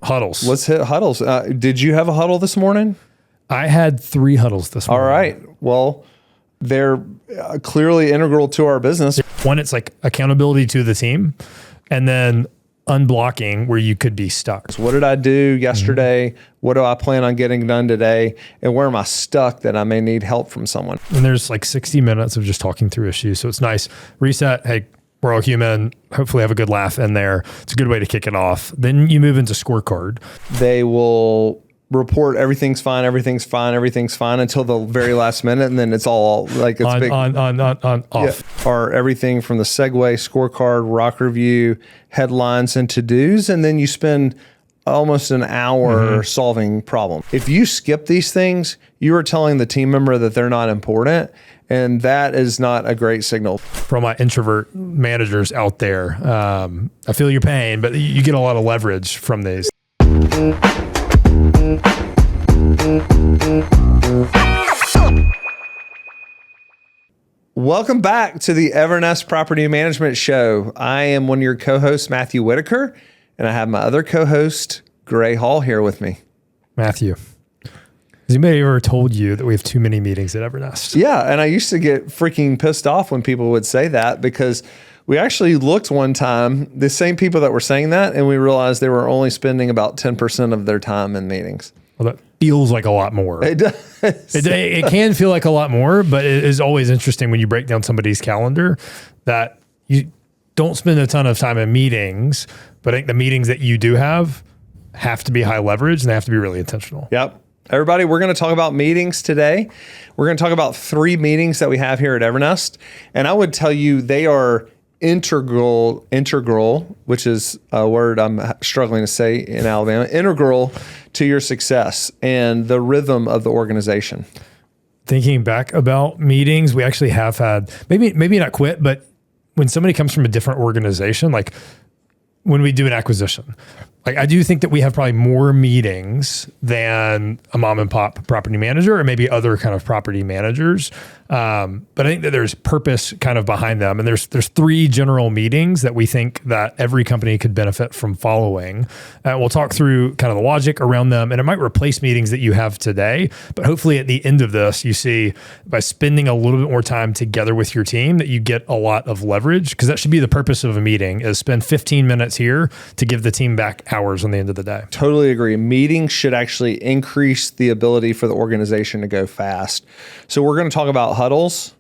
Huddles. Let's hit huddles. Did you have a huddle this morning? I had 3 huddles this morning. All right. Well, they're clearly integral to our business. One, it's like accountability to the team, and then unblocking where you could be stuck. So what did I do yesterday? What do I plan on getting done today? And where am I stuck that I may need help from someone? And there's like 60 minutes of just talking through issues. So it's nice. Reset. Hey, we're all human. Hopefully have a good laugh in there. It's a good way to kick it off. Then you move into scorecard. They will report everything's fine until the very last minute, and then it's all like it's big on off. Yeah. Or everything from the segue, scorecard, rock review, headlines, and to-dos, and then you spend almost an hour solving problem. If you skip these things, you are telling the team member that they're not important, and that is not a great signal. For my introvert managers out there, I feel your pain, but you get a lot of leverage from these. Welcome back to the Evernest Property Management Show. I am one of your co-hosts, Matthew Whitaker, and I have my other co-host, Gray Hall, here with me. Matthew, has anybody ever told you that we have too many meetings at Evernest? Yeah, and I used to get freaking pissed off when people would say that, because we actually looked one time, the same people that were saying that, and we realized they were only spending about 10% of their time in meetings. Well, that feels like a lot more. It does. It can feel like a lot more, but it is always interesting when you break down somebody's calendar that you don't spend a ton of time in meetings, but I think the meetings that you do have to be high leverage and they have to be really intentional. Yep. Everybody, we're going to talk about meetings today. We're going to talk about 3 meetings that we have here at Evernest. And I would tell you they are integral, which is a word I'm struggling to say in Alabama, integral to your success and the rhythm of the organization. Thinking back about meetings, we actually have had, maybe not quit, but when somebody comes from a different organization, like when we do an acquisition, like I do think that we have probably more meetings than a mom and pop property manager or maybe other kind of property managers. But I think that there's purpose kind of behind them. And there's 3 general meetings that we think that every company could benefit from following. We'll talk through kind of the logic around them, and it might replace meetings that you have today. But hopefully at the end of this, you see by spending a little bit more time together with your team that you get a lot of leverage, because that should be the purpose of a meeting, is spend 15 minutes here to give the team back hours on the end of the day. Totally agree. Meetings should actually increase the ability for the organization to go fast. So we're going to talk about huddles.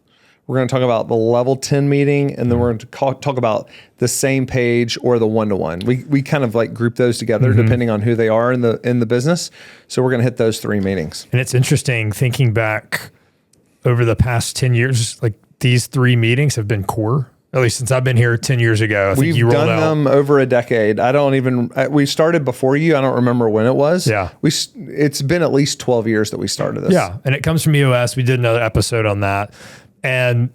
We're going to talk about the level 10 meeting, and then we're going to talk about the same page or the one-to-one. We kind of like group those together depending on who they are in the business. So we're going to hit those 3 meetings. And it's interesting thinking back over the past 10 years, like these 3 meetings have been core. At least since I've been here 10 years ago. I think you rolled out. We've done them over a decade. We started before you. I don't remember when it was. Yeah. It's been at least 12 years that we started this. Yeah. And it comes from EOS. We did another episode on that. And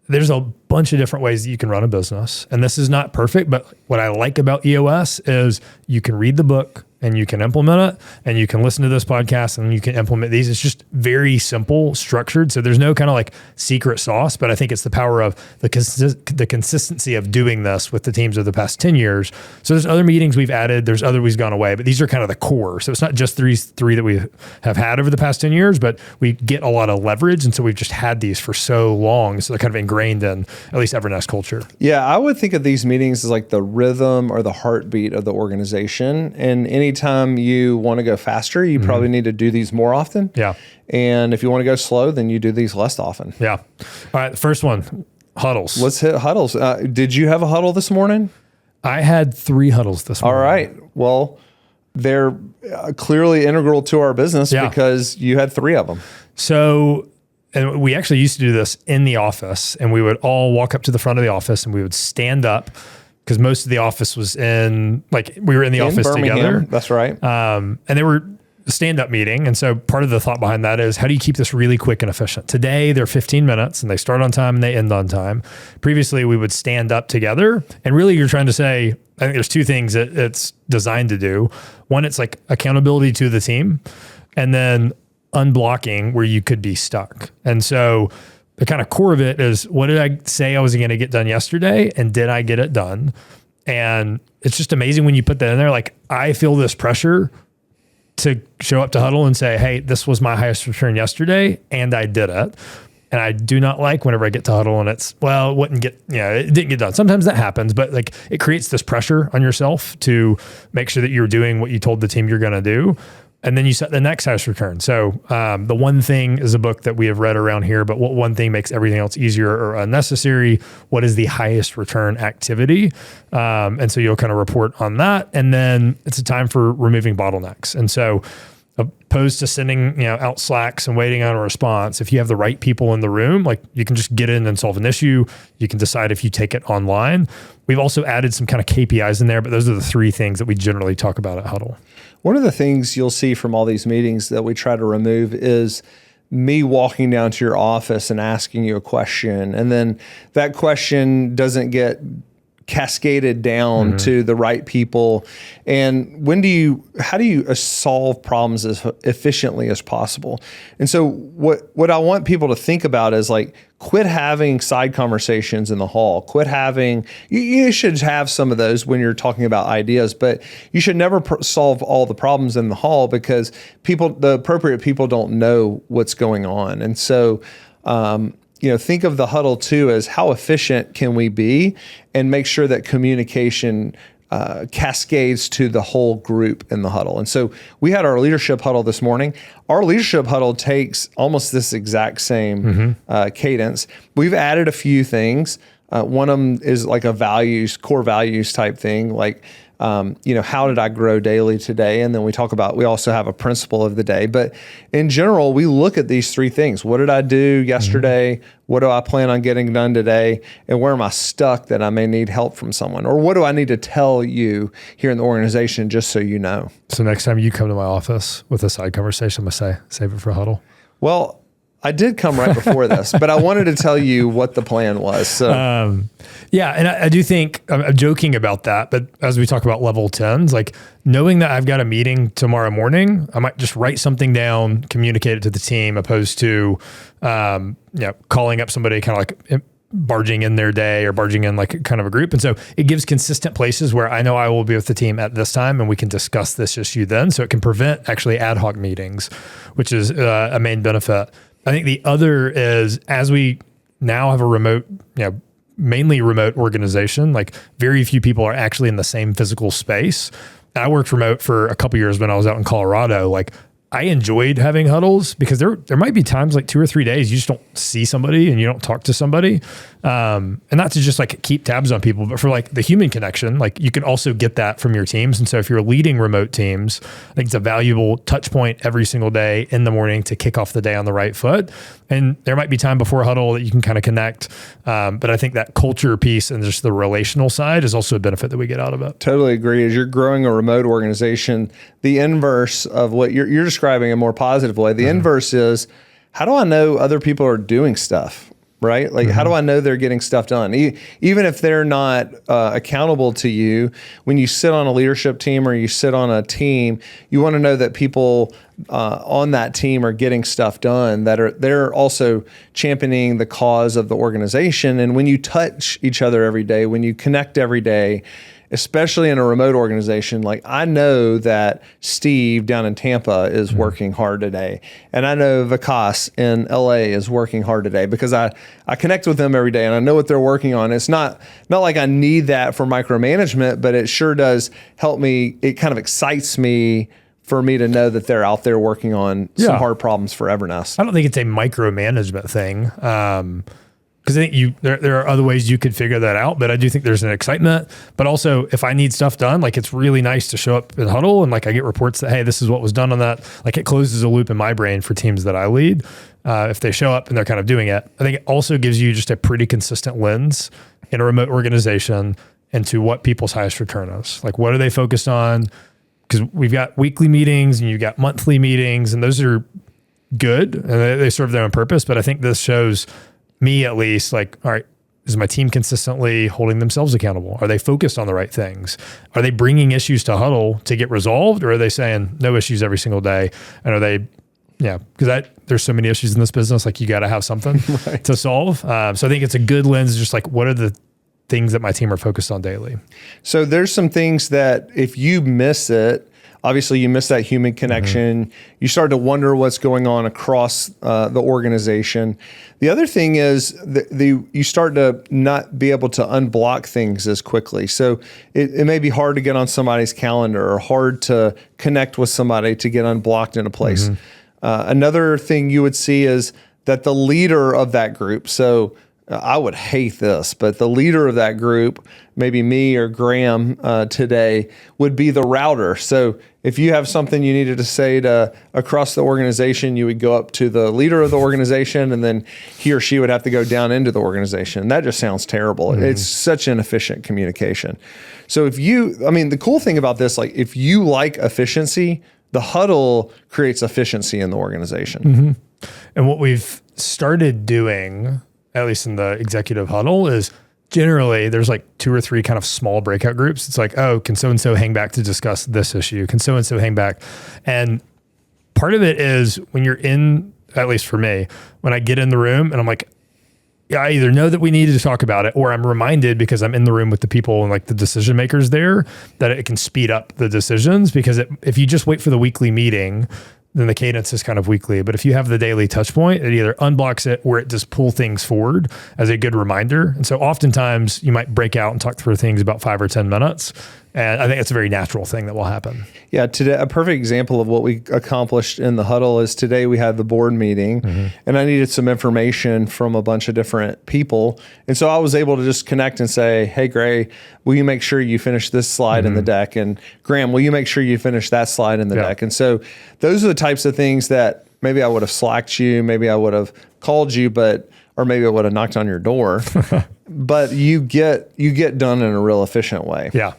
there's a bunch of different ways that you can run a business. And this is not perfect, but what I like about EOS is you can read the book and you can implement it, and you can listen to this podcast and you can implement these. It's just very simple, structured. So there's no kind of like secret sauce, but I think it's the power of the consistency of doing this with the teams of the past 10 years. So there's other meetings we've added, there's other we've gone away, but these are kind of the core. So it's not just three that we have had over the past 10 years, but we get a lot of leverage. And so we've just had these for so long. So they're kind of ingrained in at least Evernest culture. Yeah, I would think of these meetings as like the rhythm or the heartbeat of the organization. And anytime you want to go faster, you probably need to do these more often. Yeah. And if you want to go slow, then you do these less often. Yeah. All right. The first one, huddles. Let's hit huddles. Did you have a huddle this morning? I had 3 huddles this morning. All right. Well, they're clearly integral to our business because you had 3 of them. So, and we actually used to do this in the office, and we would all walk up to the front of the office and we would stand up, because most of the office was we were in the office Birmingham. together. That's right. And they were a stand-up meeting. And so part of the thought behind that is, how do you keep this really quick and efficient? Today, they're 15 minutes and they start on time and they end on time. Previously, we would stand up together. And really, you're trying to say, I think there's 2 things that it's designed to do. One, it's like accountability to the team, and then unblocking where you could be stuck. And so the kind of core of it is, what did I say I was going to get done yesterday? And did I get it done? And it's just amazing when you put that in there. Like, I feel this pressure to show up to Huddle and say, hey, this was my highest return yesterday, and I did it. And I do not like whenever I get to Huddle and it's, well, it didn't get done. Sometimes that happens, but like, it creates this pressure on yourself to make sure that you're doing what you told the team you're going to do. And then you set the next highest return. So The One Thing is a book that we have read around here, but what one thing makes everything else easier or unnecessary? What is the highest return activity? And so you'll kind of report on that. And then it's a time for removing bottlenecks. And so opposed to sending out Slacks and waiting on a response, if you have the right people in the room, like, you can just get in and solve an issue. You can decide if you take it online. We've also added some kind of KPIs in there, but those are the three things that we generally talk about at Huddle. One of the things you'll see from all these meetings that we try to remove is me walking down to your office and asking you a question, and then that question doesn't get cascaded down to the right people. And how do you solve problems as efficiently as possible? And so what I want people to think about is, like, quit having side conversations in the hall. Quit having, you should have some of those when you're talking about ideas, but you should never solve all the problems in the hall, because the appropriate people don't know what's going on. And so, think of the Huddle too as how efficient can we be, and make sure that communication cascades to the whole group in the Huddle. And so we had our leadership huddle this morning. Our leadership huddle takes almost this exact same cadence. We've added a few things. One of them is like a core values type thing, like, how did I grow daily today? And then we also have a principle of the day. But in general, we look at these three things. What did I do yesterday? What do I plan on getting done today? And where am I stuck that I may need help from someone? Or what do I need to tell you here in the organization, just so you know? So next time you come to my office with a side conversation, I'm going to say, save it for Huddle. Well, I did come right before this, but I wanted to tell you what the plan was. So, and I do think, I'm joking about that, but as we talk about level 10s, like, knowing that I've got a meeting tomorrow morning, I might just write something down, communicate it to the team, opposed to, calling up somebody kind of like barging in their day or barging in like kind of a group. And so it gives consistent places where I know I will be with the team at this time and we can discuss this issue then. So it can prevent actually ad hoc meetings, which is a main benefit. I think the other is, as we now have a remote, mainly remote organization, like, very few people are actually in the same physical space. I worked remote for a couple years when I was out in Colorado. Like, I enjoyed having huddles because there might be times, like 2 or 3 days, you just don't see somebody and you don't talk to somebody. And not to just like keep tabs on people, but for like the human connection, like, you can also get that from your teams. And so if you're leading remote teams, I think it's a valuable touch point every single day in the morning to kick off the day on the right foot. And there might be time before Huddle that you can kind of connect. But I think that culture piece and just the relational side is also a benefit that we get out of it. Totally agree. As you're growing a remote organization, the inverse of what you're describing in a more positive way, the inverse is, how do I know other people are doing stuff? Right? Like, how do I know they're getting stuff done? Even if they're not accountable to you, when you sit on a leadership team or you sit on a team, you want to know that people on that team are getting stuff done, they're also championing the cause of the organization. And when you touch each other every day, when you connect every day, especially in a remote organization, like, I know that Steve down in Tampa is working hard today. And I know Vikas in LA is working hard today because I connect with them every day and I know what they're working on. It's not like I need that for micromanagement, but it sure does help me. It kind of excites me for me to know that they're out there working on some hard problems for Evernest. I don't think it's a micromanagement thing. Because I think there are other ways you could figure that out, but I do think there's an excitement. But also, if I need stuff done, like, it's really nice to show up in Huddle and like I get reports that, hey, this is what was done on that. Like, it closes a loop in my brain for teams that I lead. If they show up and they're kind of doing it, I think it also gives you just a pretty consistent lens in a remote organization into what people's highest return is. Like, what are they focused on? Because we've got weekly meetings and you've got monthly meetings, and those are good and they serve their own purpose. But I think this shows me, at least, like, all right, is my team consistently holding themselves accountable? Are they focused on the right things? Are they bringing issues to Huddle to get resolved? Or are they saying no issues every single day? And are they, because there's so many issues in this business, like, you got to have something to solve. So I think it's a good lens, just like, what are the things that my team are focused on daily. So there's some things that if you miss it, obviously you miss that human connection. You start to wonder what's going on across the organization. The other thing is you start to not be able to unblock things as quickly. So it may be hard to get on somebody's calendar or hard to connect with somebody to get unblocked in a place. Another thing you would see is that the leader of that group, so I would hate this, but the leader of that group, maybe me or Graham today, would be the router. So if you have something you needed to say to across the organization, you would go up to the leader of the organization, and then he or she would have to go down into the organization. That just sounds terrible. It's such inefficient communication. So the cool thing about this, like if you like efficiency, the huddle creates efficiency in the organization. And what we've started doing, at least in the executive huddle, is generally there's like 2 or 3 kind of small breakout groups. It's like, oh, can so-and-so hang back to discuss this issue? Can so-and-so hang back? And part of it is when you're in, at least for me, when I get in the room and I'm like, yeah, I either know that we needed to talk about it, or I'm reminded because I'm in the room with the people and like the decision makers there that it can speed up the decisions. Because if you just wait for the weekly meeting, then the cadence is kind of weekly. But if you have the daily touch point, it either unblocks it or it just pull things forward as a good reminder. And so oftentimes you might break out and talk through things about 5 or 10 minutes. And I think it's a very natural thing that will happen. Yeah, today a perfect example of what we accomplished in the huddle is today we had the board meeting, and I needed some information from a bunch of different people. And so I was able to just connect and say, hey, Gray, will you make sure you finish this slide in the deck? And Graham, will you make sure you finish that slide in the deck? And so those are the types of things that maybe I would have slacked you, maybe I would have called you, or maybe I would have knocked on your door, but you get done in a real efficient way. Yeah.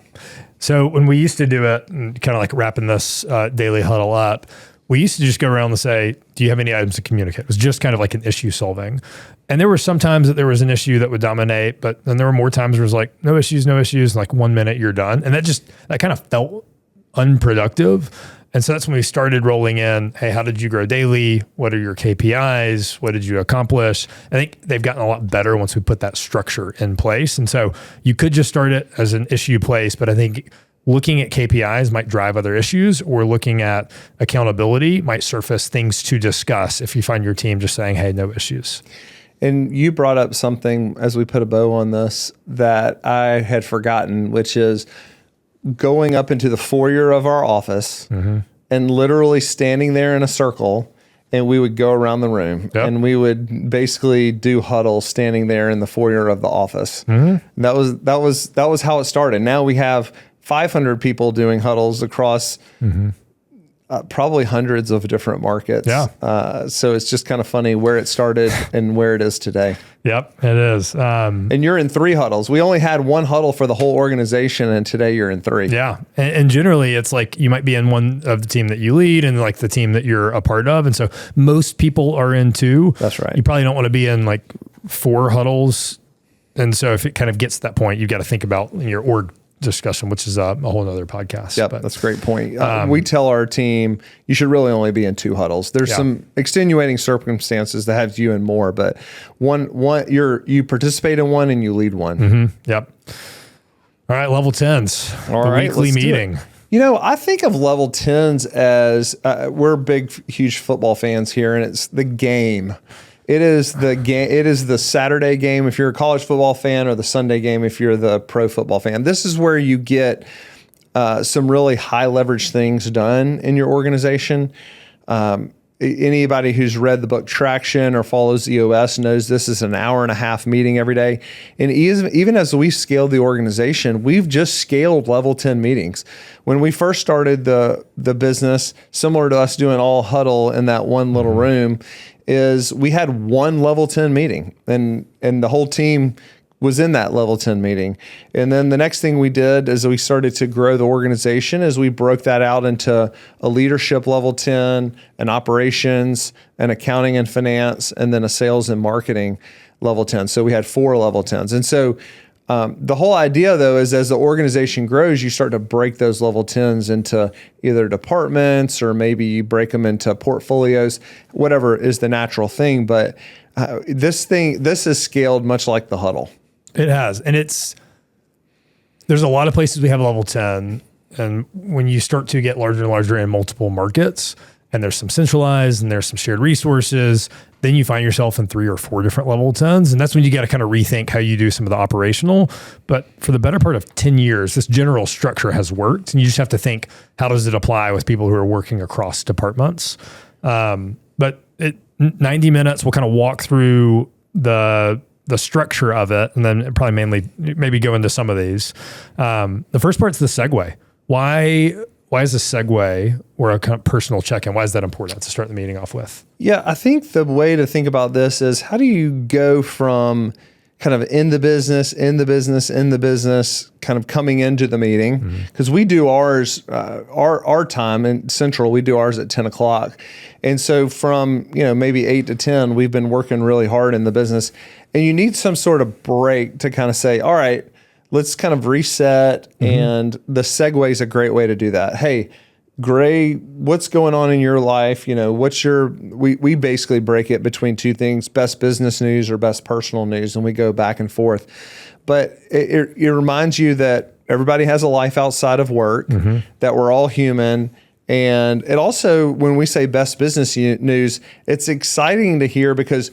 So when we used to do it, and kind of like wrapping this daily huddle up, we used to just go around and say, do you have any items to communicate? It was just kind of like an issue solving. And there were some times that there was an issue that would dominate, but then there were more times where it was like, no issues, and like 1 minute, you're done. And that kind of felt unproductive. And so that's when we started rolling in, hey, how did you grow daily? What are your KPIs? What did you accomplish? I think they've gotten a lot better once we put that structure in place. And so you could just start it as an issue place, but I think looking at KPIs might drive other issues, or looking at accountability might surface things to discuss if you find your team just saying, hey, no issues. And you brought up something as we put a bow on this that I had forgotten, which is going up into the foyer of our office and literally standing there in a circle, and we would go around the room and we would basically do huddles standing there in the foyer of the office. That was how it started. Now we have 500 people doing huddles across probably hundreds of different markets. So it's just kind of funny where it started and where it is today. Yep, it is. And you're in 3 huddles. We only had 1 huddle for the whole organization, and today you're in 3. Yeah. And generally it's like you might be in one of the team that you lead and like the team that you're a part of. And so most people are in 2. That's right. You probably don't want to be in like 4 huddles. And so if it kind of gets to that point, you've got to think about your org discussion, which is a whole nother podcast. Yep, that's a great point. We tell our team you should really only be in 2 huddles. There's some extenuating circumstances that have you in more, but one you participate in 1 and you lead 1. Yep. All right, level 10s. All right, weekly meeting. You know, I think of level 10s as we're big, huge football fans here, and it's the game. It is the game. It is the Saturday game if you're a college football fan, or the Sunday game if you're the pro football fan. This is where you get some really high leverage things done in your organization. Anybody who's read the book Traction or follows EOS knows this is an 1.5-hour meeting every day. And even as we scaled the organization, we've just scaled level 10 meetings. When we first started the business, similar to us doing all huddle in that one little room, is we had 1 level 10 meeting, and the whole team was in that level 10 meeting. And then the next thing we did is we started to grow the organization as we broke that out into a leadership level 10, an operations, an accounting and finance, and then a sales and marketing level 10. So we had 4 level 10s. And so the whole idea, though, is as the organization grows, you start to break those level 10s into either departments, or maybe you break them into portfolios, whatever is the natural thing. But this is scaled much like the huddle. It has. And it's there's a lot of places we have level 10. And when you start to get larger and larger in multiple markets, and there's some centralized and there's some shared resources, then you find yourself in 3 or 4 different level 10s. And that's when you got to kind of rethink how you do some of the operational. But for the better part of 10 years, this general structure has worked. And you just have to think, how does it apply with people who are working across departments? But 90 minutes, we'll kind of walk through the structure of it, and then probably maybe go into some of these. The first part's the segue. Why is a segue or a kind of personal check-in? Why is that important to start the meeting off with? Yeah, I think the way to think about this is, how do you go from kind of in the business, kind of coming into the meeting? Because we do ours, our time in Central, we do ours at 10 o'clock. And so from, maybe 8 to 10, we've been working really hard in the business. And you need some sort of break to kind of say, all right, let's kind of reset. And the segue is a great way to do that. Hey, Gray, what's going on in your life? We basically break it between 2 things: best business news or best personal news. And we go back and forth. But it reminds you that everybody has a life outside of work, that we're all human. And it also, when we say best business news, it's exciting to hear, because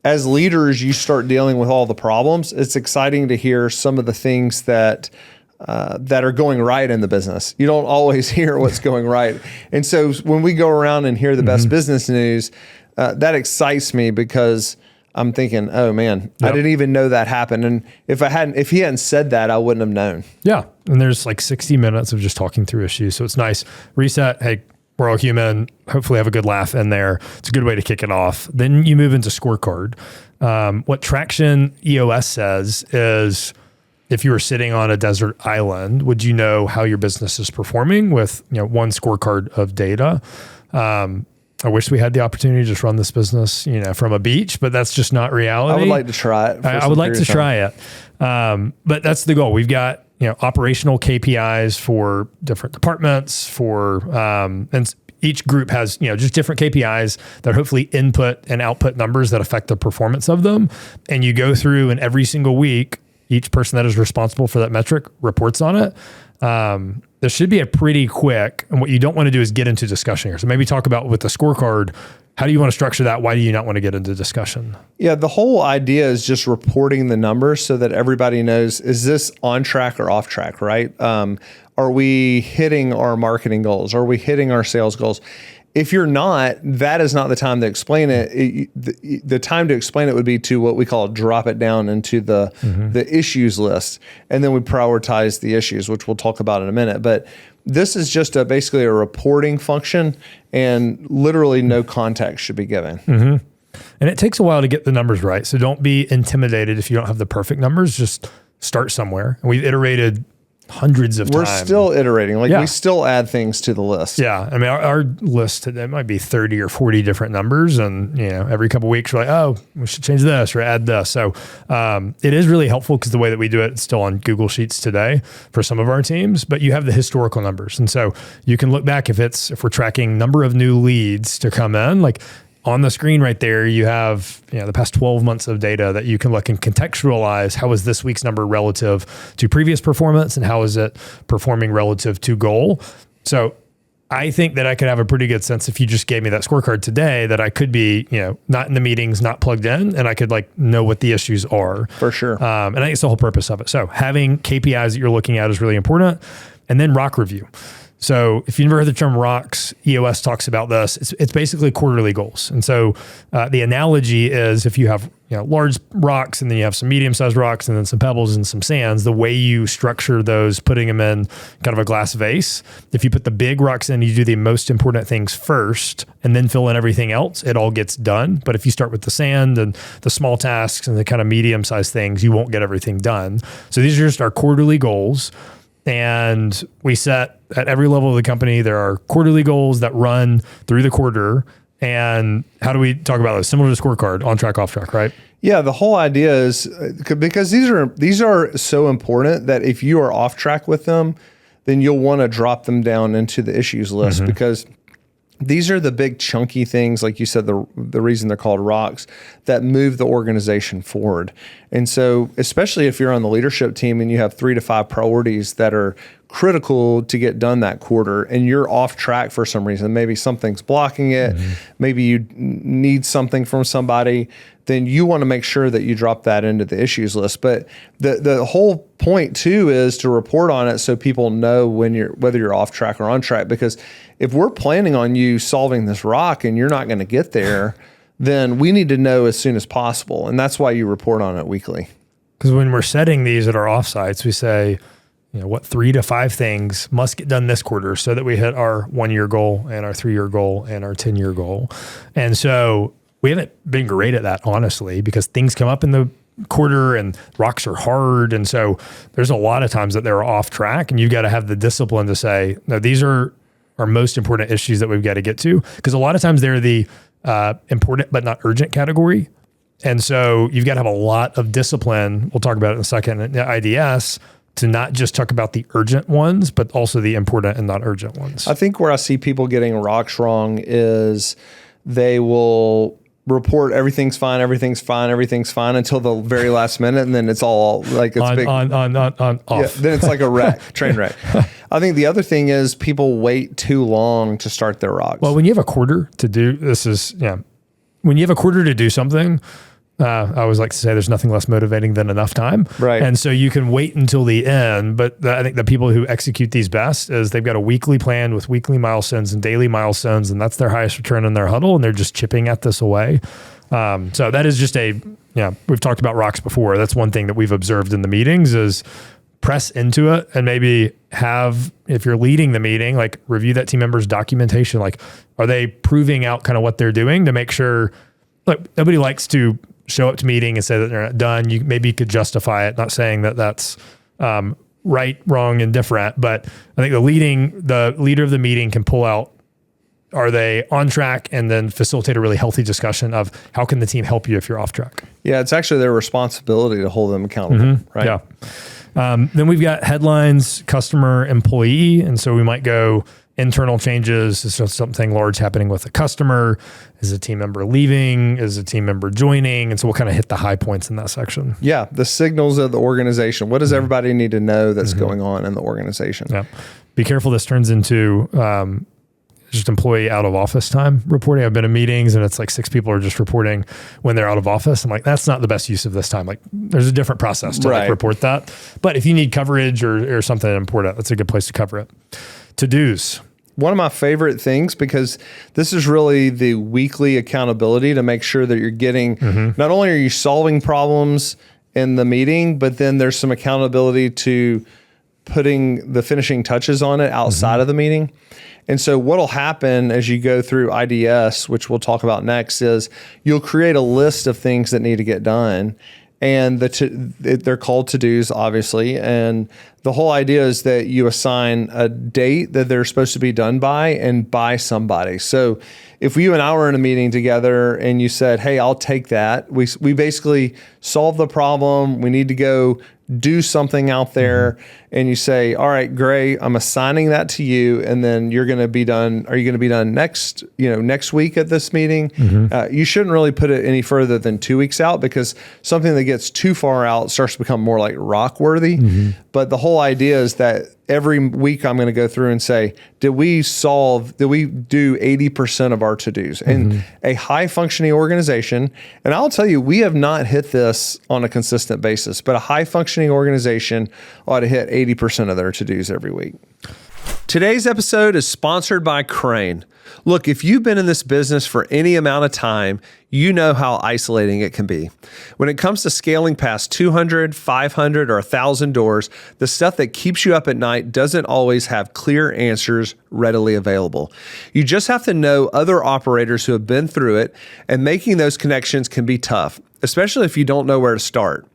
as leaders, you start dealing with all the problems. It's exciting to hear some of the things that are going right in the business. You don't always hear what's going right. And so when we go around and hear the best business news, that excites me, because I'm thinking, oh man, I didn't even know that happened. And if he hadn't said that, I wouldn't have known. Yeah. And there's like 60 minutes of just talking through issues. So it's nice. Reset. Hey, we're all human. Hopefully have a good laugh in there. It's a good way to kick it off. Then you move into scorecard. What Traction EOS says is, if you were sitting on a desert island, would you know how your business is performing with one scorecard of data? I wish we had the opportunity to just run this business, from a beach, but that's just not reality. I would like to try it. I would like to try it. But that's the goal. We've got, operational KPIs for different departments and each group has, just different KPIs that hopefully input and output numbers that affect the performance of them. And you go through, and every single week, each person that is responsible for that metric reports on it. This should be a pretty quick, and what you don't want to do is get into discussion here. So maybe talk about with the scorecard, how do you want to structure that? Why do you not want to get into discussion? Yeah, the whole idea is just reporting the numbers so that everybody knows, is this on track or off track, right? Are we hitting our marketing goals? Are we hitting our sales goals? If you're not, that is not the time to explain it. The time to explain it would be to what we call drop it down into the issues list. And then we prioritize the issues, which we'll talk about in a minute. But this is just basically a reporting function, and literally no context should be given. And it takes a while to get the numbers right. So don't be intimidated if you don't have the perfect numbers. Just start somewhere. And we've iterated hundreds of times. We're still iterating. We still add things to the list. Yeah. I mean, our list today might be 30 or 40 different numbers. And, every couple of weeks we're like, oh, we should change this or add this. So it is really helpful, because the way that we do it, it's still on Google Sheets today for some of our teams, but you have the historical numbers. And so you can look back if we're tracking number of new leads to come in, like on the screen right there, you have the past 12 months of data that you can look and contextualize. How is this week's number relative to previous performance, and how is it performing relative to goal? So I think that I could have a pretty good sense, if you just gave me that scorecard today, that I could be, not in the meetings, not plugged in, and I could know what the issues are. For sure. And I think it's the whole purpose of it. So having KPIs that you're looking at is really important. And then ROC review. So if you've never heard the term ROCs, EOS talks about this. It's basically quarterly goals. And so the analogy is, if you have large rocks, and then you have some medium-sized rocks, and then some pebbles and some sands, the way you structure those, putting them in kind of a glass vase, if you put the big rocks in, you do the most important things first and then fill in everything else, it all gets done. But if you start with the sand and the small tasks and the kind of medium-sized things, you won't get everything done. So these are just our quarterly goals. And we set at every level of the company, there are quarterly goals that run through the quarter. And how do we talk about those? Similar to scorecard, on track, off track, right? Yeah, the whole idea is, because these are so important, that if you are off track with them, then you'll want to drop them down into the issues list, because These are the big chunky things, like you said, the reason they're called rocks, that move the organization forward. And so, especially if you're on the leadership team and you have 3 to 5 priorities that are critical to get done that quarter, and you're off track for some reason, maybe something's blocking it, maybe you need something from somebody, then you want to make sure that you drop that into the issues list. But the whole point too is to report on it so people know whether you're off track or on track. Because if we're planning on you solving this rock and you're not going to get there, then we need to know as soon as possible. And that's why you report on it weekly. Because when we're setting these at our offsites, we say, what 3 to 5 things must get done this quarter so that we hit our 1-year goal and our 3-year goal and our 10-year goal. And so we haven't been great at that, honestly, because things come up in the quarter and rocks are hard. And so there's a lot of times that they're off track, and you've got to have the discipline to say, no, these are our most important issues that we've got to get to. Because a lot of times they're the important but not urgent category. And so you've got to have a lot of discipline. We'll talk about it in a second in IDS, to not just talk about the urgent ones, but also the important and not urgent ones. I think where I see people getting rocks wrong is they will report everything's fine until the very last minute, and then it's all like it's on, big on, off. Yeah, then it's like a wreck, train wreck. I think the other thing is people wait too long to start their rocks. Well, when you have a quarter to do, when you have a quarter to do something, I always like to say there's nothing less motivating than enough time. Right. And so you can wait until the end, but I think the people who execute these best is they've got a weekly plan with weekly milestones and daily milestones, and that's their highest return in their huddle, and they're just chipping at this away. So that is just we've talked about rocks before. That's one thing that we've observed in the meetings is press into it, and maybe if you're leading the meeting, like review that team member's documentation. Like, are they proving out kind of what they're doing to make sure, look, nobody likes to show up to meeting and say that they're not done. Maybe you could justify it, not saying that that's right, wrong, and different, but I think the leader of the meeting can pull out, are they on track, and then facilitate a really healthy discussion of how can the team help you if you're off track. Yeah, it's actually their responsibility to hold them accountable, right? Yeah. Then we've got headlines, customer, employee, and so we might go internal changes. Is there something large happening with a customer? Is a team member leaving? Is a team member joining? And so we'll kind of hit the high points in that section. Yeah. The signals of the organization. What does everybody need to know that's going on in the organization? Yeah. Be careful. This turns into just employee out of office time reporting. I've been in meetings and it's like 6 people are just reporting when they're out of office. I'm like, that's not the best use of this time. Like, there's a different process to like report that. But if you need coverage or something important, that's a good place to cover it. To-dos. One of my favorite things, because this is really the weekly accountability to make sure that you're getting, not only are you solving problems in the meeting, but then there's some accountability to putting the finishing touches on it outside of the meeting. And so what'll happen as you go through IDS, which we'll talk about next, is you'll create a list of things that need to get done. And they're called to-dos, obviously. And the whole idea is that you assign a date that they're supposed to be done by and by somebody. So if you and I were in a meeting together and you said, hey, I'll take that. We basically solve the problem. We need to go do something out there. And you say, all right, Gray, I'm assigning that to you. And then you're going to be done. Are you going to be done next week at this meeting? You shouldn't really put it any further than 2 weeks out, because something that gets too far out starts to become more like rock worthy. But the whole idea is that every week I'm going to go through and say, did we do 80% of our to-dos? And a high functioning organization, and I'll tell you, we have not hit this on a consistent basis, but a high functioning organization ought to hit 80% of their to-dos every week. Today's episode is sponsored by Crane. Look, if you've been in this business for any amount of time, you know how isolating it can be. When it comes to scaling past 200, 500, or 1,000 doors, the stuff that keeps you up at night doesn't always have clear answers readily available. You just have to know other operators who have been through it, and making those connections can be tough, especially if you don't know where to start.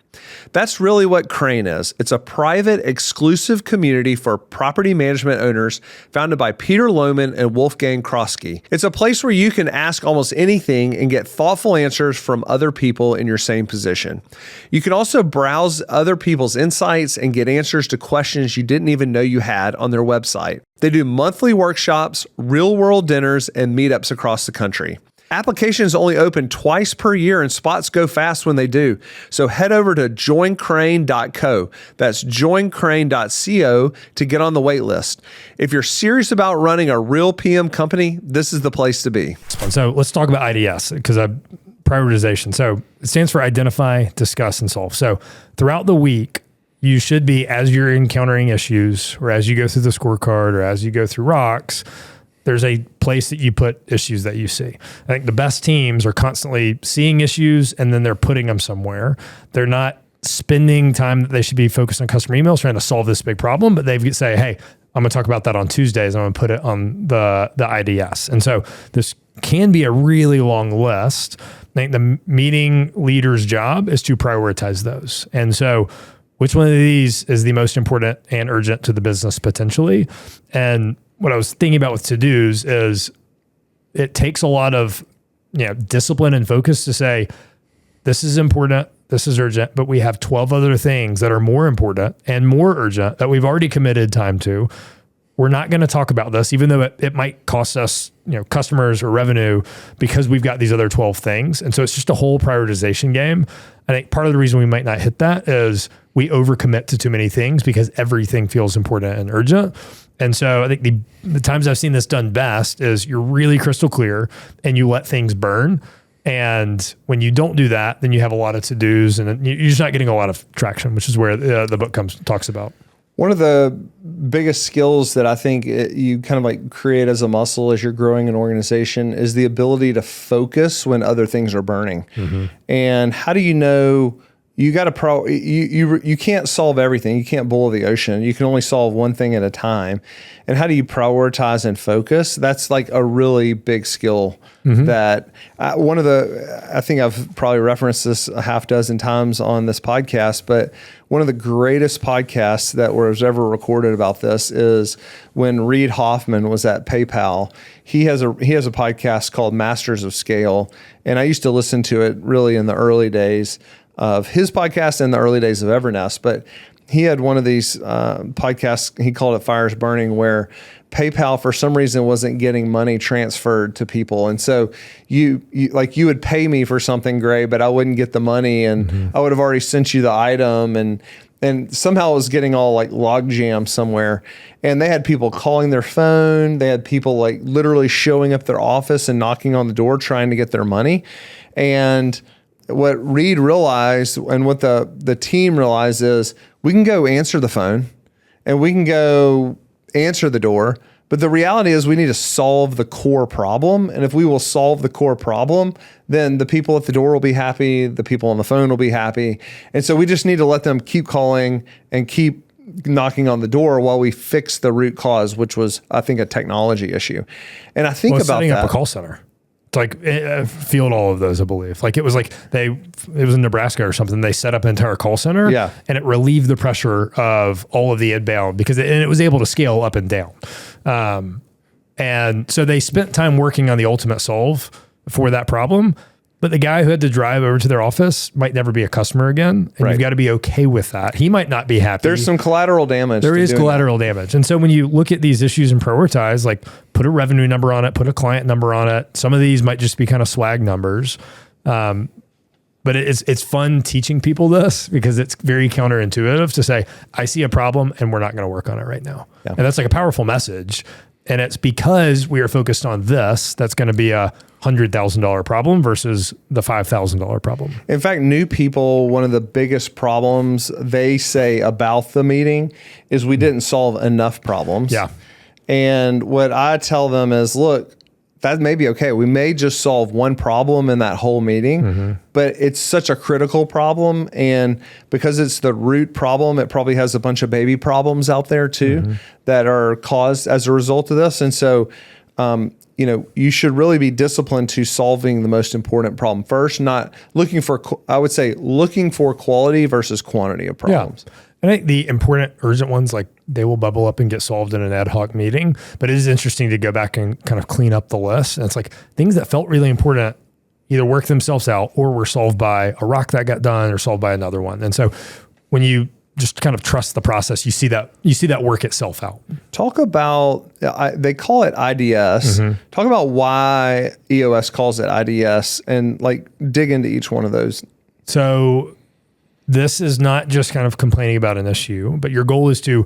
That's really what Crane is. It's a private, exclusive community for property management owners founded by Peter Lohman and Wolfgang Kroski. It's a place where you can ask almost anything and get thoughtful answers from other people in your same position. You can also browse other people's insights and get answers to questions you didn't even know you had on their website. They do monthly workshops, real-world dinners, and meetups across the country. Applications only open twice per year, and spots go fast when they do. So head over to joincrane.co. That's joincrane.co to get on the wait list. If you're serious about running a real PM company, this is the place to be. So let's talk about IDS, because prioritization. So it stands for identify, discuss, and solve. So throughout the week, you should be, as you're encountering issues, or as you go through the scorecard, or as you go through rocks, there's a place that you put issues that you see. I think the best teams are constantly seeing issues and then they're putting them somewhere. They're not spending time that they should be focused on customer emails trying to solve this big problem, but they say, hey, I'm going to talk about that on Tuesdays. I'm going to put it on the IDS. And so this can be a really long list. I think the meeting leader's job is to prioritize those. And so which one of these is the most important and urgent to the business potentially? And what I was thinking about with to-dos is it takes a lot of discipline and focus to say, this is important, this is urgent, but we have 12 other things that are more important and more urgent that we've already committed time to. We're not going to talk about this, even though it might cost us customers or revenue, because we've got these other 12 things. And so it's just a whole prioritization game. I think part of the reason we might not hit that is we overcommit to too many things because everything feels important and urgent. And so I think the times I've seen this done best is you're really crystal clear and you let things burn. And when you don't do that, then you have a lot of to-dos and you're just not getting a lot of traction, which is where the book talks about. One of the biggest skills that I think you kind of like create as a muscle as you're growing an organization is the ability to focus when other things are burning. Mm-hmm. And how do you know? You got to you can't solve everything. You can't boil the ocean. You can only solve one thing at a time. And how do you prioritize and focus? That's like a really big skill. Mm-hmm. That I think I've probably referenced this a half dozen times on this podcast, but one of the greatest podcasts that was ever recorded about this is when Reid Hoffman was at PayPal. He has a podcast called Masters of Scale, and I used to listen to it really in the early days of his podcast and the early days of Evernest. But he had one of these podcasts, he called it Fires Burning, where PayPal for some reason wasn't getting money transferred to people. And so you would pay me for something, Gray, but I wouldn't get the money, and mm-hmm. I would have already sent you the item, and somehow it was getting all like log jammed somewhere. And they had people calling their phone. They had people like literally showing up their office and knocking on the door trying to get their money. And what Reid realized and what the team realized is we can go answer the phone and we can go answer the door, but the reality is we need to solve the core problem. And if we will solve the core problem, then the people at the door will be happy, the people on the phone will be happy. And so we just need to let them keep calling and keep knocking on the door while we fix the root cause, which was, I think, a technology issue. And I think about setting up a call center. It's like field all of those, I believe. Like it was in Nebraska or something. They set up an entire call center, and it relieved the pressure of all of the inbound because it was able to scale up and down. And so they spent time working on the ultimate solve for that problem. But the guy who had to drive over to their office might never be a customer again. And You've got to be okay with that. He might not be happy. There's some collateral damage. There is collateral damage. And so when you look at these issues and prioritize, like put a revenue number on it, put a client number on it. Some of these might just be kind of swag numbers. But it's fun teaching people this because it's very counterintuitive to say, I see a problem and we're not going to work on it right now. Yeah. And that's like a powerful message. And it's because we are focused on this, that's going to be a $100,000 problem versus the $5,000 problem. In fact, new people, one of the biggest problems they say about the meeting is we didn't solve enough problems. Yeah. And what I tell them is, look, that may be okay. We may just solve one problem in that whole meeting, mm-hmm. but it's such a critical problem. And because it's the root problem, it probably has a bunch of baby problems out there too, mm-hmm. that are caused as a result of this. And so, you should really be disciplined to solving the most important problem first, not looking for, I would say, looking for quality versus quantity of problems. Yeah. I think the important urgent ones, like they will bubble up and get solved in an ad hoc meeting, but it is interesting to go back and kind of clean up the list. And it's like things that felt really important either work themselves out or were solved by a rock that got done or solved by another one. And so when you just kind of trust the process. You see that work itself out. Talk about, they call it IDS. Talk about why EOS calls it IDS and like dig into each one of those. So this is not just kind of complaining about an issue, but your goal is to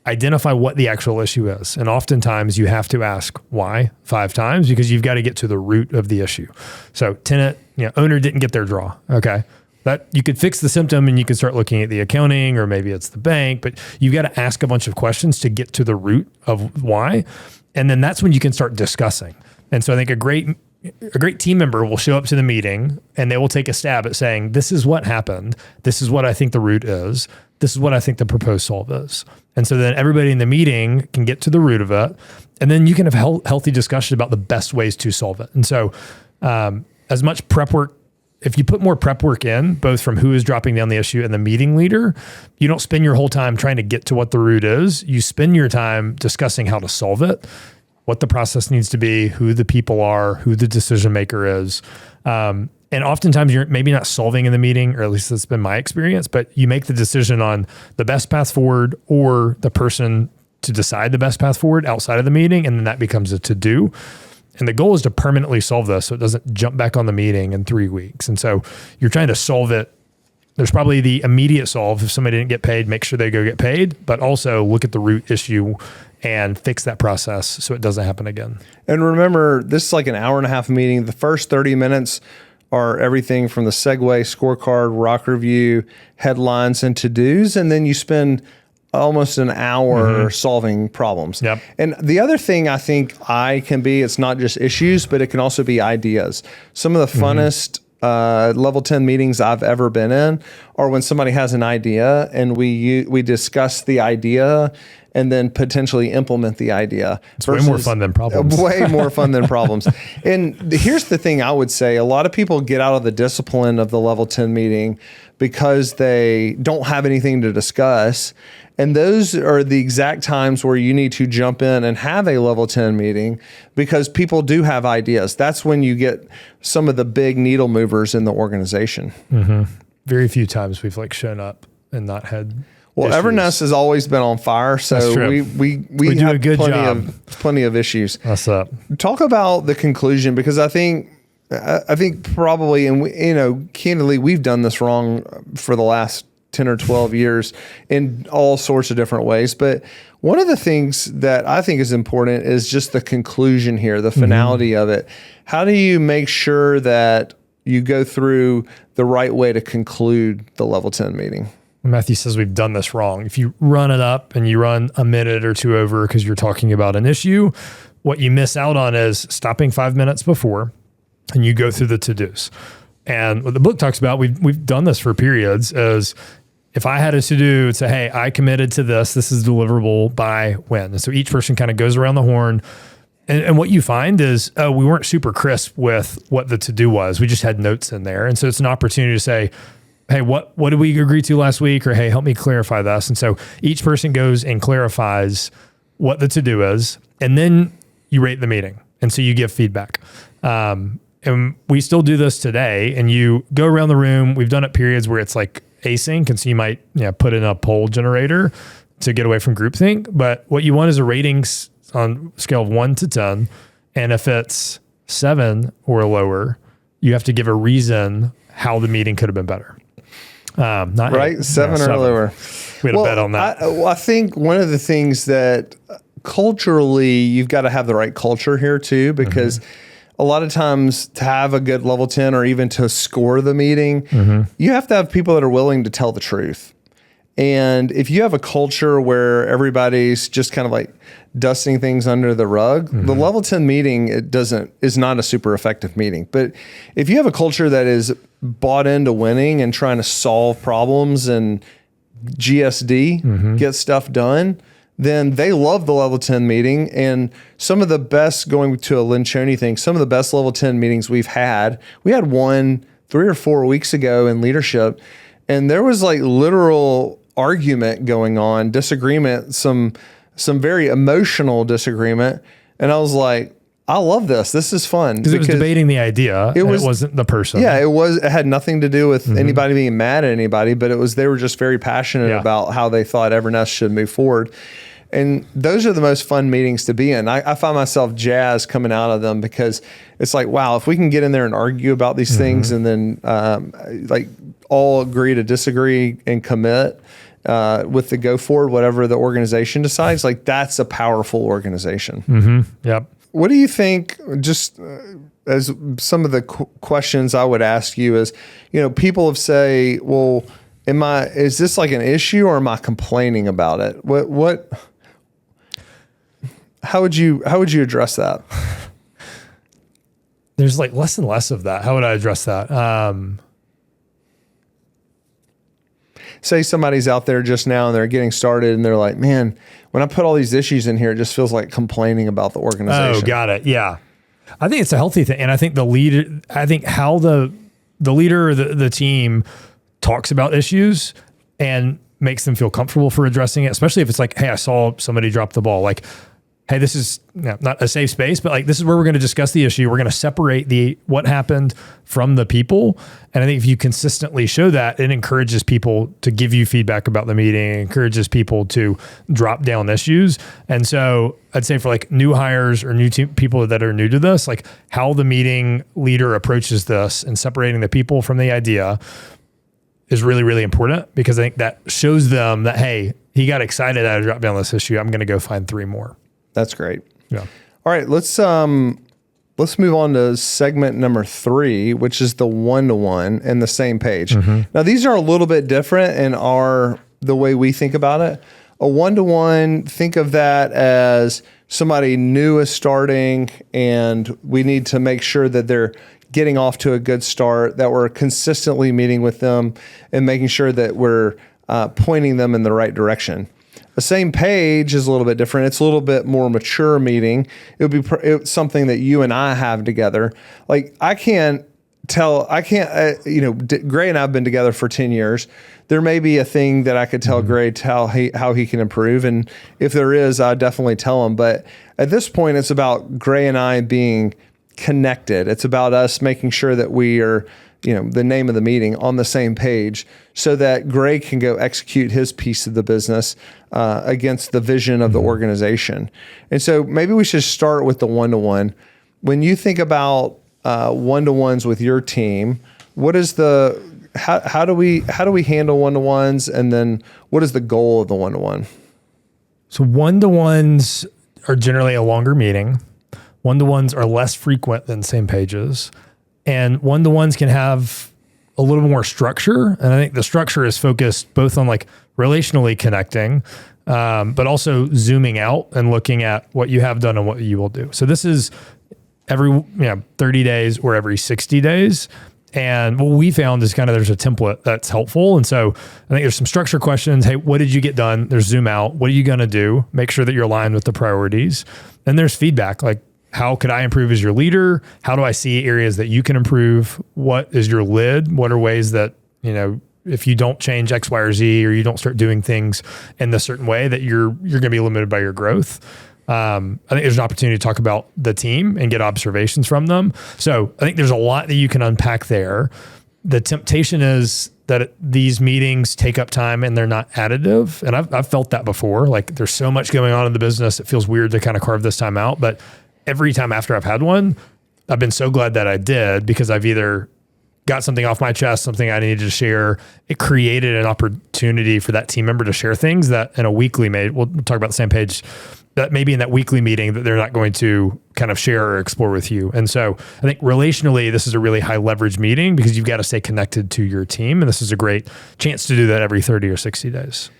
identify what the actual issue is. And oftentimes you have to ask why 5 times because you've got to get to the root of the issue. So tenant, owner didn't get their draw. Okay. That you could fix the symptom and you could start looking at the accounting, or maybe it's the bank, but you've got to ask a bunch of questions to get to the root of why. And then that's when you can start discussing. And so I think a great team member will show up to the meeting and they will take a stab at saying, this is what happened. This is what I think the root is. This is what I think the proposed solve is. And so then everybody in the meeting can get to the root of it. And then you can have healthy discussion about the best ways to solve it. And so as much prep work, if you put more prep work in, both from who is dropping down the issue and the meeting leader, you don't spend your whole time trying to get to what the root is. You spend your time discussing how to solve it, what the process needs to be, who the people are, who the decision maker is. And oftentimes you're maybe not solving in the meeting, or at least that's been my experience, but you make the decision on the best path forward or the person to decide the best path forward outside of the meeting. And then that becomes a to-do. And the goal is to permanently solve this so it doesn't jump back on the meeting in 3 weeks. And so you're trying to solve it. There's probably the immediate solve. If somebody didn't get paid, make sure they go get paid, but also look at the root issue and fix that process so it doesn't happen again. And remember, this is like an hour-and-a-half meeting. The first 30 minutes are everything from the segue, scorecard, rock review, headlines, and to-dos. And then you spend almost an hour solving problems. Yep. And the other thing I think can be, it's not just issues, but it can also be ideas. Some of the funnest level 10 meetings I've ever been in are when somebody has an idea and we discuss the idea and then potentially implement the idea. It's way more fun than problems. Way more fun than problems. And here's the thing I would say. A lot of people get out of the discipline of the level 10 meeting because they don't have anything to discuss. And those are the exact times where you need to jump in and have a level 10 meeting because people do have ideas. That's when you get some of the big needle movers in the organization. Very few times we've shown up and not had Well, issues. Evernest has always been on fire, so we do have a good job. Plenty of issues. What's up? Talk about the conclusion, because I think probably, and candidly, we've done this wrong for the last 10 or 12 years in all sorts of different ways. But one of the things that I think is important is just the conclusion here, the finality of it. How do you make sure that you go through the right way to conclude the level 10 meeting? Matthew says we've done this wrong. If you run it up and you run a minute or two over because you're talking about an issue, what you miss out on is stopping 5 minutes before and you go through the to-dos. And what the book talks about, we've done this for periods, is if I had a to-do, it'd say, hey, I committed to this. This is deliverable by when. And so each person kind of goes around the horn. And what you find is we weren't super crisp with what the to-do was. We just had notes in there. And so it's an opportunity to say, hey, what did we agree to last week? Or, hey, help me clarify this. And so each person goes and clarifies what the to-do is. And then you rate the meeting. And so you give feedback. And we still do this today. And you go around the room. We've done it periods where it's like async. And so you might put in a poll generator to get away from groupthink. But what you want is a ratings on a scale of 1 to 10. And if it's 7 or lower, you have to give a reason how the meeting could have been better. Not right, 8, 7 or lower. We had a bet on that. I think one of the things that culturally you've got to have the right culture here too, because a lot of times to have a good level 10 or even to score the meeting, you have to have people that are willing to tell the truth. And if you have a culture where everybody's just kind of like dusting things under the rug, the level 10 meeting is not a super effective meeting. But if you have a culture that is bought into winning and trying to solve problems and GSD, get stuff done, then they love the level 10 meeting. And some of the best, going to a Lencioni thing, some of the best level 10 meetings we had one 3 or 4 weeks ago in leadership, and there was like literal argument going on, disagreement, some very emotional disagreement. And I was like, I love this. This is fun. Because it was debating the idea. It wasn't the person. Yeah, it had nothing to do with anybody being mad at anybody, but they were just very passionate about how they thought Evernest should move forward. And those are the most fun meetings to be in. I find myself jazzed coming out of them because it's like, wow, if we can get in there and argue about these things and then like all agree to disagree and commit with the go forward, whatever the organization decides, like that's a powerful organization. Yep. What do you think, just as some of the questions I would ask you is, people have say, well, is this like an issue or am I complaining about it? How would you address that? There's like less and less of that. How would I address that? Say somebody's out there just now and they're getting started and they're like, man, when I put all these issues in here, it just feels like complaining about the organization. Oh, got it. Yeah. I think it's a healthy thing. And I think how the leader or the team talks about issues and makes them feel comfortable for addressing it, especially if it's like, hey, I saw somebody drop the ball. Like, hey, this is not a safe space, but like, this is where we're going to discuss the issue. We're going to separate what happened from the people. And I think if you consistently show that, it encourages people to give you feedback about the meeting, encourages people to drop down issues. And so I'd say for like new hires or people that are new to this, like how the meeting leader approaches this and separating the people from the idea is really, really important, because I think that shows them that, hey, he got excited I dropped down this issue. I'm going to go find 3 more. That's great. Yeah. All right, let's move on to segment number 3, which is the one-to-one and the same page. Now, these are a little bit different in the way we think about it. A one-to-one, think of that as somebody new is starting, and we need to make sure that they're getting off to a good start, that we're consistently meeting with them and making sure that we're pointing them in the right direction. The same page is a little bit different. It's a little bit more mature meeting. It's something that you and I have together. Like Gray and I have been together for 10 years. There may be a thing that I could tell Gray how he can improve. And if there is, I definitely tell him. But at this point, it's about Gray and I being connected. It's about us making sure that we are, the name of the meeting, on the same page, so that Gray can go execute his piece of the business against the vision of the organization. And so maybe we should start with the one-to-one. When you think about one-to-ones with your team, what is how do we handle one-to-ones, and then what is the goal of the one-to-one? So one-to-ones are generally a longer meeting. One-to-ones are less frequent than same pages. And one-to-ones can have a little more structure. And I think the structure is focused both on like relationally connecting, but also zooming out and looking at what you have done and what you will do. So this is every 30 days or every 60 days. And what we found is there's a template that's helpful. And so I think there's some structure questions. Hey, what did you get done? There's zoom out. What are you going to do? Make sure that you're aligned with the priorities. And there's feedback, like, how could I improve as your leader? How do I see areas that you can improve? What is your lid? What are ways that, if you don't change X, Y, or Z, or you don't start doing things in a certain way, that you're going to be limited by your growth? I think there's an opportunity to talk about the team and get observations from them. So I think there's a lot that you can unpack there. The temptation is that these meetings take up time and they're not additive. And I've felt that before. Like, there's so much going on in the business. It feels weird to carve this time out. But every time after I've had one, I've been so glad that I did, because I've either got something off my chest, something I needed to share. It created an opportunity for that team member to share things that in a weekly we'll talk about the same page, that maybe in that weekly meeting that they're not going to share or explore with you. And so I think relationally, this is a really high leverage meeting, because you've got to stay connected to your team. And this is a great chance to do that every 30 or 60 days.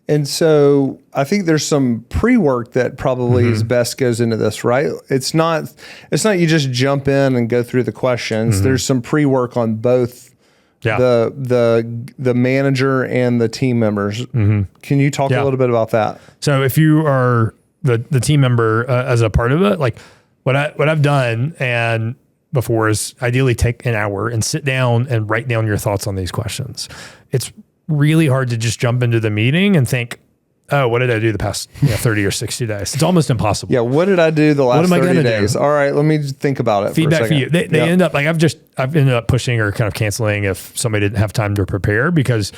And so I think there's some pre-work that probably is best goes into this, right? It's not you just jump in and go through the questions. There's some pre-work on both the manager and the team members. Can you talk a little bit about that? So if you are the team member as a part of it, like what I've done and before is ideally take an hour and sit down and write down your thoughts on these questions. It's really hard to just jump into the meeting and think, oh, what did I do the past 30 or 60 days? It's almost impossible. Yeah. What did I do the last 30 days? Do? All right. Let me think about it. Feedback for you. They end up like I've ended up pushing or kind of canceling if somebody didn't have time to prepare, because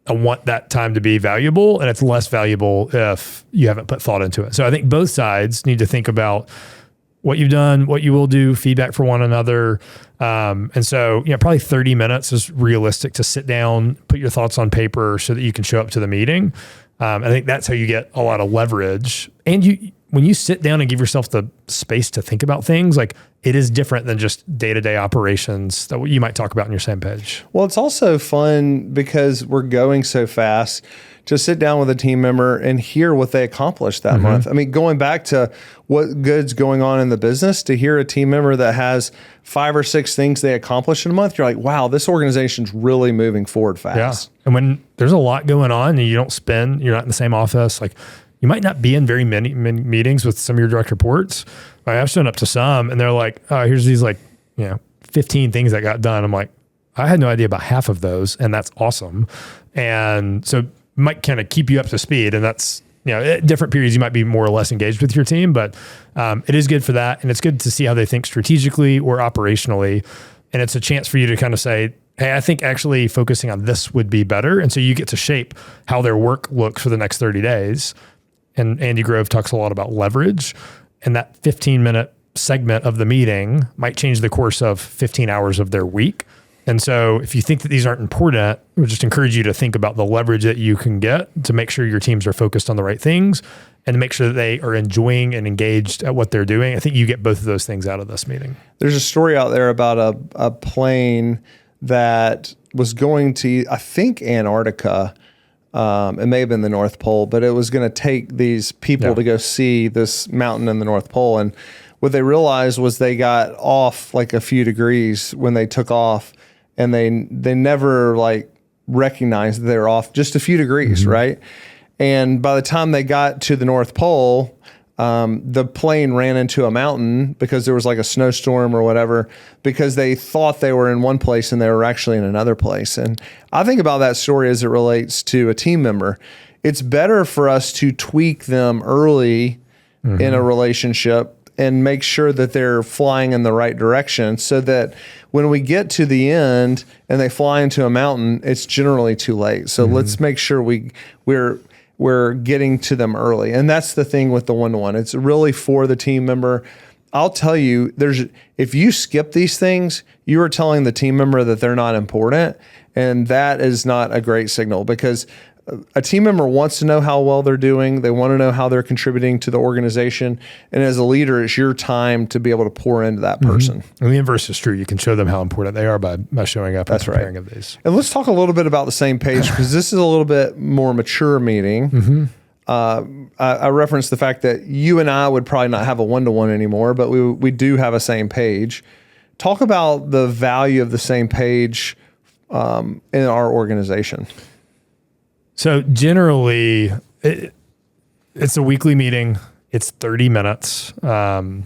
I want that time to be valuable, and it's less valuable if you haven't put thought into it. So I think both sides need to think about what you've done, what you will do, feedback for one another. And so, probably 30 minutes is realistic to sit down, put your thoughts on paper so that you can show up to the meeting. I think that's how you get a lot of leverage. And when you sit down and give yourself the space to think about things, like, it is different than just day-to-day operations that you might talk about on your same page. Well, it's also fun because we're going so fast to sit down with a team member and hear what they accomplished that month. I mean, going back to what good's going on in the business, to hear a team member that has 5 or 6 things they accomplished in a month, you're like, wow, this organization's really moving forward fast. Yeah. And when there's a lot going on and you're not in the same office, like, you might not be in very many meetings with some of your direct reports. I've shown up to some and they're like, oh, here's these 15 things that got done. I'm like, I had no idea about half of those, and that's awesome. And so it might kind of keep you up to speed. And that's, at different periods, you might be more or less engaged with your team, but it is good for that. And it's good to see how they think strategically or operationally. And it's a chance for you to kind of say, hey, I think actually focusing on this would be better. And so you get to shape how their work looks for the next 30 days. And Andy Grove talks a lot about leverage, and that 15-minute segment of the meeting might change the course of 15 hours of their week. And so if you think that these aren't important, I would just encourage you to think about the leverage that you can get to make sure your teams are focused on the right things and to make sure that they are enjoying and engaged at what they're doing. I think you get both of those things out of this meeting. There's a story out there about a plane that was going to, I think, Antarctica. It may have been the North Pole, but it was going to take these people to go see this mountain in the North Pole. And what they realized was they got off like a few degrees when they took off, and they never recognized that they were off just a few degrees, right? And by the time they got to the North Pole, the plane ran into a mountain because there was like a snowstorm or whatever, because they thought they were in one place and they were actually in another place. And I think about that story as it relates to a team member. It's better for us to tweak them early in a relationship and make sure that they're flying in the right direction, so that when we get to the end and they fly into a mountain, it's generally too late. So let's make sure we're getting to them early. And that's the thing with the one-to-one. It's really for the team member. I'll tell you, if you skip these things, you are telling the team member that they're not important. And that is not a great signal, because a team member wants to know how well they're doing. They want to know how they're contributing to the organization. And as a leader, it's your time to be able to pour into that person. And the inverse is true. You can show them how important they are by showing up and preparing of these. And let's talk a little bit about the same page, because this is a little bit more mature meeting. I referenced the fact that you and I would probably not have a one-to-one anymore, but we do have a same page. Talk about the value of the same page in our organization. So generally, it's a weekly meeting. It's 30 minutes. And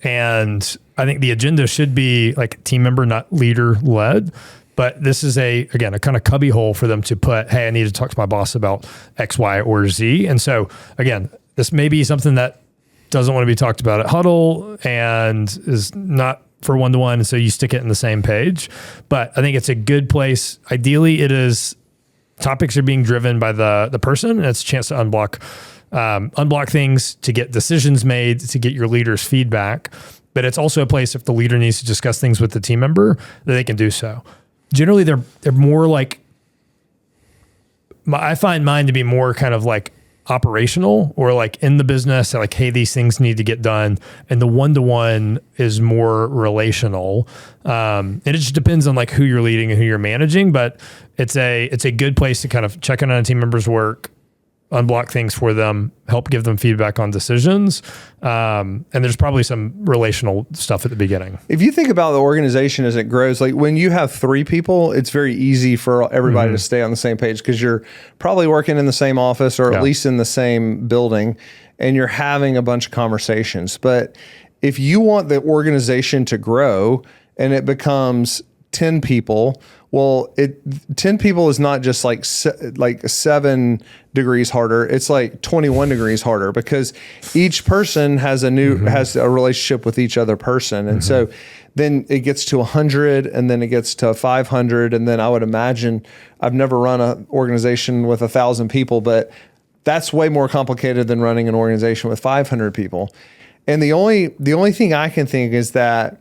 I think the agenda should be like team member, not leader led. But this is a kind of cubby hole for them to put, hey, I need to talk to my boss about X, Y, or Z. And so again, this may be something that doesn't want to be talked about at Huddle and is not for one-to-one. And so you stick it in the same page. But I think it's a good place. Ideally, it is topics are being driven by the person, and it's a chance to unblock things, to get decisions made, to get your leader's feedback. But it's also a place, if the leader needs to discuss things with the team member, that they can do so. Generally, they're more like, I find mine to be more kind of like operational or like in the business, like, hey, these things need to get done. And the one-to-one is more relational. And it just depends on like who you're leading and who you're managing, but it's a good place to kind of check in on a team member's work, unblock things for them, help give them feedback on decisions. And there's probably some relational stuff at the beginning. If you think about the organization as it grows, like when you have 3 people, it's very easy for everybody to stay on the same page, because you're probably working in the same office or at least in the same building, and you're having a bunch of conversations. But if you want the organization to grow and it becomes 10 people. Well, 10 people is not just like 7 degrees harder. It's like 21 degrees harder because each person has has a relationship with each other person. And so then it gets to 100 and then it gets to 500. And then I would imagine, I've never run an organization with 1,000 people, but that's way more complicated than running an organization with 500 people. And the only thing I can think is that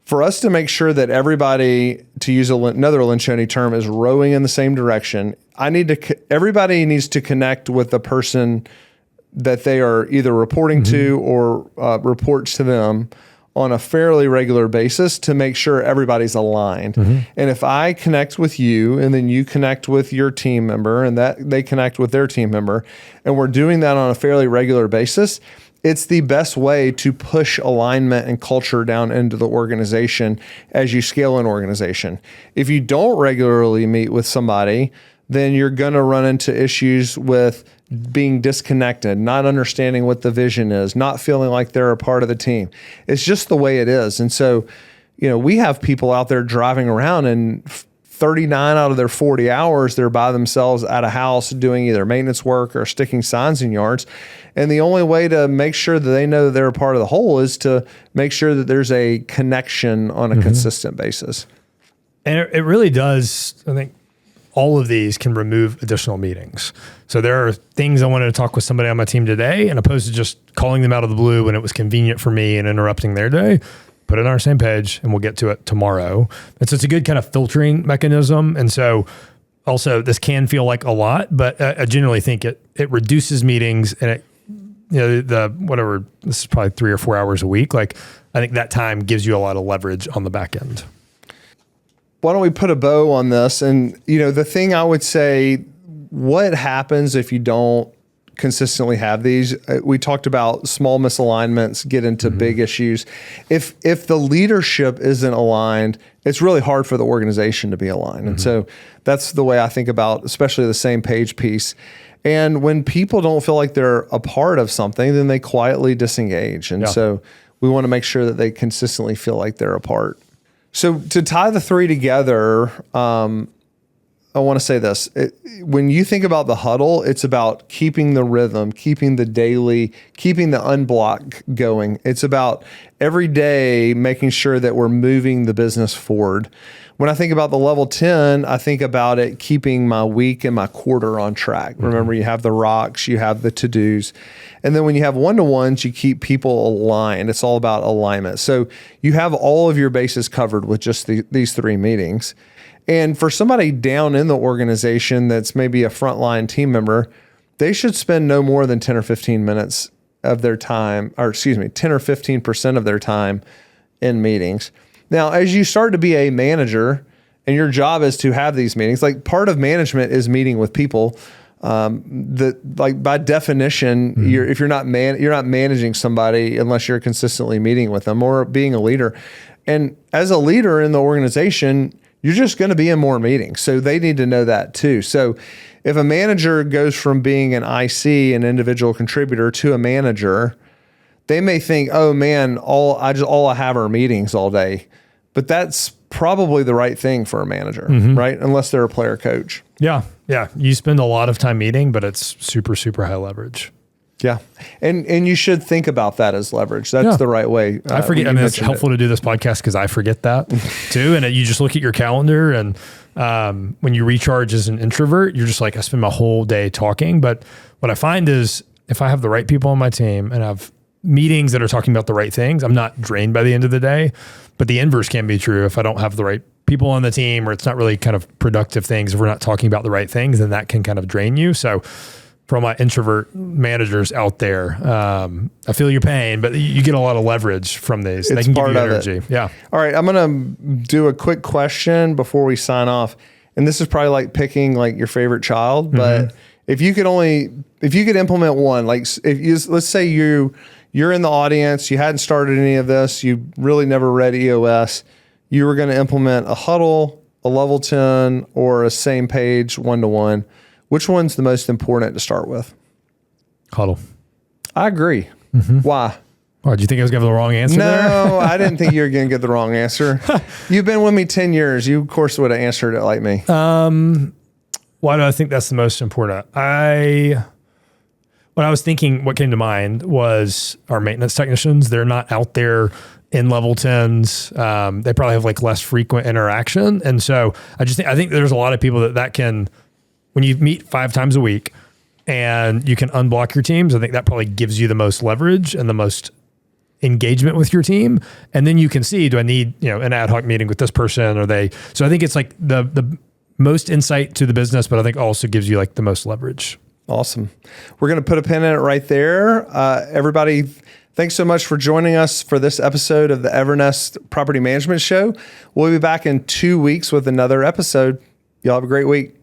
for us to make sure that everybody, to use another Lencioni term, is rowing in the same direction, everybody needs to connect with the person that they are either reporting to or reports to them on a fairly regular basis to make sure everybody's aligned. And if I connect with you and then you connect with your team member and that they connect with their team member, and we're doing that on a fairly regular basis, it's the best way to push alignment and culture down into the organization as you scale an organization. If you don't regularly meet with somebody, then you're going to run into issues with being disconnected, not understanding what the vision is, not feeling like they're a part of the team. It's just the way it is. And so, we have people out there driving around and 39 out of their 40 hours, they're by themselves at a house doing either maintenance work or sticking signs in yards. And the only way to make sure that they know that they're a part of the whole is to make sure that there's a connection on a consistent basis. And it really does, I think, all of these can remove additional meetings. So there are things I wanted to talk with somebody on my team today, and opposed to just calling them out of the blue when it was convenient for me and interrupting their day, put it on our same page and we'll get to it tomorrow. And so it's a good kind of filtering mechanism. And so also this can feel like a lot, but I generally think it reduces meetings, and this is probably 3 or 4 hours a week. Like, I think that time gives you a lot of leverage on the back end. Why don't we put a bow on this? And, the thing I would say, what happens if you don't consistently have these? We talked about small misalignments get into big issues. If the leadership isn't aligned, it's really hard for the organization to be aligned. And so that's the way I think about, especially the same page piece. And when people don't feel like they're a part of something, then they quietly disengage. And so we want to make sure that they consistently feel like they're a part. So to tie the three together, I want to say this. When you think about the huddle, it's about keeping the rhythm, keeping the daily, keeping the unblock going. It's about every day making sure that we're moving the business forward. When I think about the level 10, I think about it keeping my week and my quarter on track. Remember, you have the rocks, you have the to-dos. And then when you have one-to-ones, you keep people aligned. It's all about alignment. So you have all of your bases covered with just these 3 meetings. And for somebody down in the organization that's maybe a frontline team member, they should spend no more than 10 or 15 minutes of their time, 10 or 15% of their time in meetings. Now, as you start to be a manager and your job is to have these meetings, like part of management is meeting with people. Like by definition, if you're not managing somebody unless you're consistently meeting with them or being a leader. And as a leader in the organization, you're just going to be in more meetings. So they need to know that too. So if a manager goes from being an IC, an individual contributor, to a manager, they may think, oh man, all I have are meetings all day. But that's probably the right thing for a manager, right? Unless they're a player coach. Yeah. Yeah. You spend a lot of time meeting, but it's super, super high leverage. Yeah. And you should think about that as leverage. That's the right way. I forget. It's helpful to do this podcast because I forget that too. And you just look at your calendar, and when you recharge as an introvert, you're just like, I spend my whole day talking. But what I find is if I have the right people on my team and have meetings that are talking about the right things, I'm not drained by the end of the day. But the inverse can be true. If I don't have the right people on the team, or it's not really kind of productive things, if we're not talking about the right things, then that can kind of drain you. So for my introvert managers out there, I feel your pain, but you get a lot of leverage from these. They can give you energy. Yeah. All right. I'm going to do a quick question before we sign off. And this is probably like picking like your favorite child, but if you could implement one, like let's say you're in the audience, you hadn't started any of this, you really never read EOS, you were going to implement a huddle, a level 10, or a same page one-to-one. Which one's the most important to start with? Huddle. I agree. Why? Oh, do you think I was giving the wrong answer there? No, I didn't think you were going to get the wrong answer. You've been with me 10 years. You, of course, would have answered it like me. Why do I think that's the most important? When I was thinking, what came to mind was our maintenance technicians. They're not out there in level 10s. They probably have like less frequent interaction. And so I think there's a lot of people that can, when you meet 5 times a week and you can unblock your teams, I think that probably gives you the most leverage and the most engagement with your team. And then you can see, do I need, an ad hoc meeting with this person? So I think it's like the most insight to the business, but I think also gives you like the most leverage. Awesome. We're going to put a pin in it right there. Everybody, thanks so much for joining us for this episode of the Evernest Property Management Show. We'll be back in 2 weeks with another episode. Y'all have a great week.